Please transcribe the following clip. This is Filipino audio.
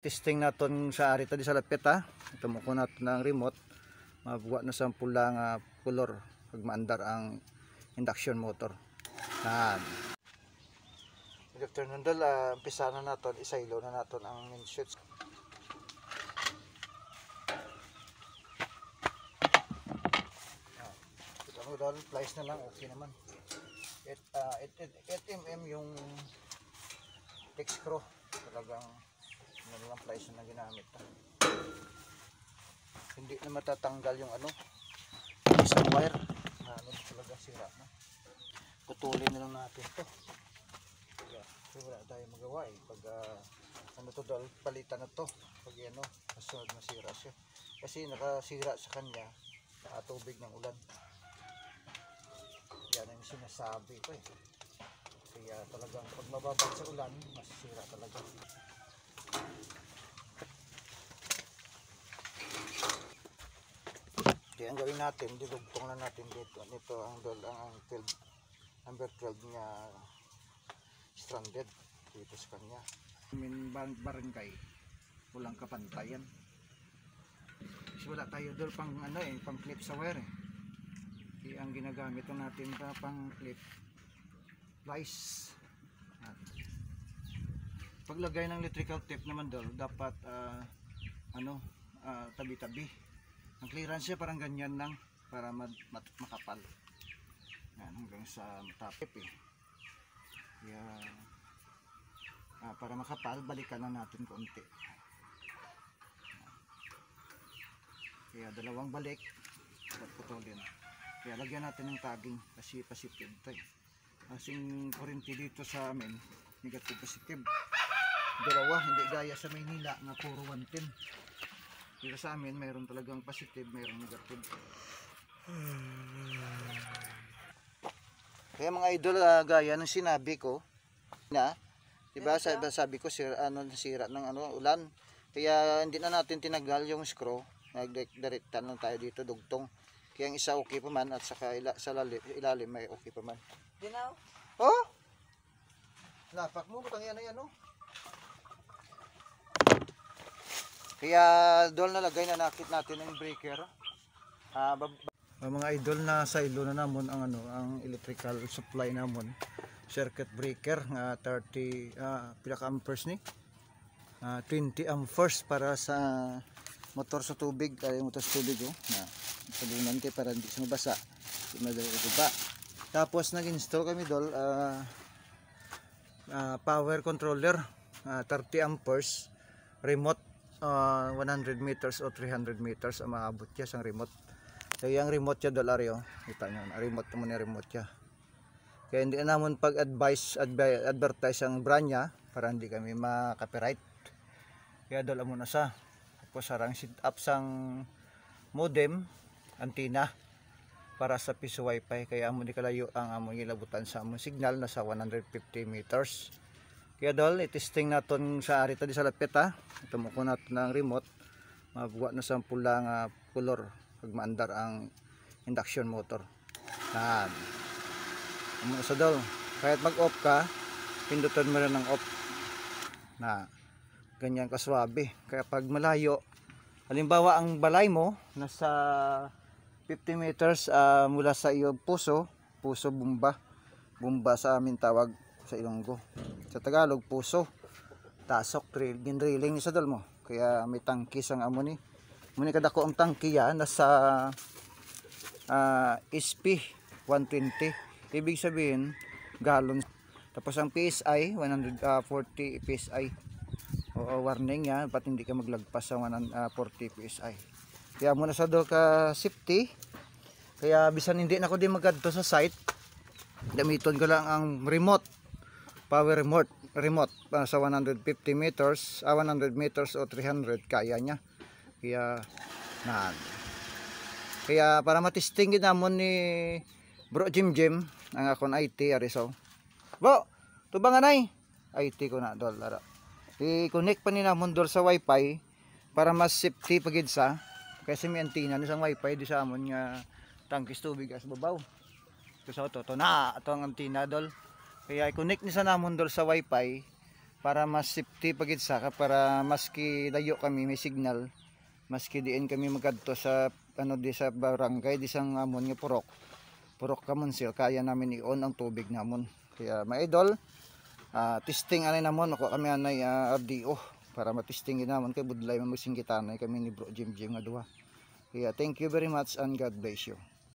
Testing naton sa ari tadi sa lapit ha. Tumuko naton ng remote. Mabuwa na sa pula nga color pag maandar ang induction motor. Yan. Good afternoon dol. Umpisa na naton, isaylo na naton ang main switch. Kita mo dol, plies na lang, okay naman. 8mm yung fix screw. Talagang lang plies na ginamit. Hindi na matatanggal yung isang wire. Talaga sira na. Putulin na lang natin to. Kaya wala tayo magawa pag to dahil palitan na to pag kasunod masira siya kasi nakasira sa kanya sa tubig ng ulan. Yan ang sinasabi ko kaya talagang pag mababad sa ulan masisira talaga. Ang gawin natin, didugtong na natin dito. Nito ang number 12 niya stranded dito sa kanya. Barangay, walang kapantayan. Kasi wala tayo doon pang pang clip sa wire Kaya ang ginagamit natin pang clip plies. Paglagay ng electrical tape naman doon, dapat tabi-tabi. Ang clearance siya parang ganyan lang para makapal. Yan, hanggang sa matapip Kaya para makapal, balikan na natin konti. Kaya dalawang balik at putulin. Kaya lagyan natin ng tagging kasi positive ito Kasing kurente dito sa amin, negative positive. Dalawa, hindi gaya sa Maynila na puro 110. Dito sa amin, mayroon talagang positive, mayroon negative. Kaya mga idol, gaya ng sinabi ko na, diba sabi ko nasira ng ulan. Kaya hindi na natin tinagal yung screw. Nagdirektan lang tayo dito, dugtong. Kaya ang isa okay pa man at saka sa ilalim may okay pa man. Dinaw? Oh! Lapak mo, butang yan Kaya doon nalagay na nakit natin ng breaker. Mga idol, na sa ilo na namon ang electrical supply namon. Circuit breaker nga 30 pila ka amperes ni. 20 amperes para sa motor sa tubig, motor sa tubig na sabunan kay para hindi siya mabasa. Madali ba? Tapos nag-install kami dol power controller 30 amperes remote 100 meters o 300 meters ang maabot siya sa remote. Kaya ang remote siya dolaryo, kita nyo, remote naman yung remote siya. Kaya hindi na naman advertise ang brand niya para hindi kami ma-copyright. Kaya dola muna sa tapos sarang set up sang modem antenna para sa piso wifi. Kaya amo di kalayo ang among ilabutan sa among signal na sa 150 meters. Kaya dol, itesting naton sa ari tadi sa lapit ha. Tumuko naton ng remote. Mabuwa na sa pula nga color pag maandar ang induction motor. Yan. Amo sa dol, kahit mag-off ka, pindutan mo rin ng off. Na ganyan kaswabe. Kaya pag malayo, halimbawa ang balay mo nasa 50 meters mula sa iyong puso bumba sa amin tawag sa Ilonggo. Sa Tagalog, puso. Tasok, ginrilling sa dal mo. Kaya may tangki sang amo ni. Muni kadako ang tangki yan, nasa SP 120. Ibig sabihin, gallon. Tapos ang PSI, 140 PSI. O warning yan, pat hindi ka maglagpas sa 140 PSI. Kaya muna sa dal ka safety. Kaya bisan hindi na ako din magadto sa site, gamiton ko lang ang remote. Power remote sa 150 meters, 100 meters o 300 kaya niya. Kaya para matesting gid namon ni Bro Jim ang akon IT ariso. Bro, tubangan ay IT ko na dol lara. I-connect pa ni namon dol sa wifi para mas safety pagid sa kasi may antenna ni sang wifi di sa amon nga tangkis tubig as babaw. So to na ato ang antenna dol. Kaya i-connect ni sa namon dol sa wifi para mas safety pagid saka para maski layo kami may signal, maski diin kami magadto sa ano di sa barangay di sang amon nga purok kamon sir, kaya namin i-on ang tubig namon. Kaya mga idol, testing anay namon ako kami anay RDO para matesting ginamon kay budlay mamusing gitanay kami ni Bro Jim nga duha. Kaya thank you very much and God bless you.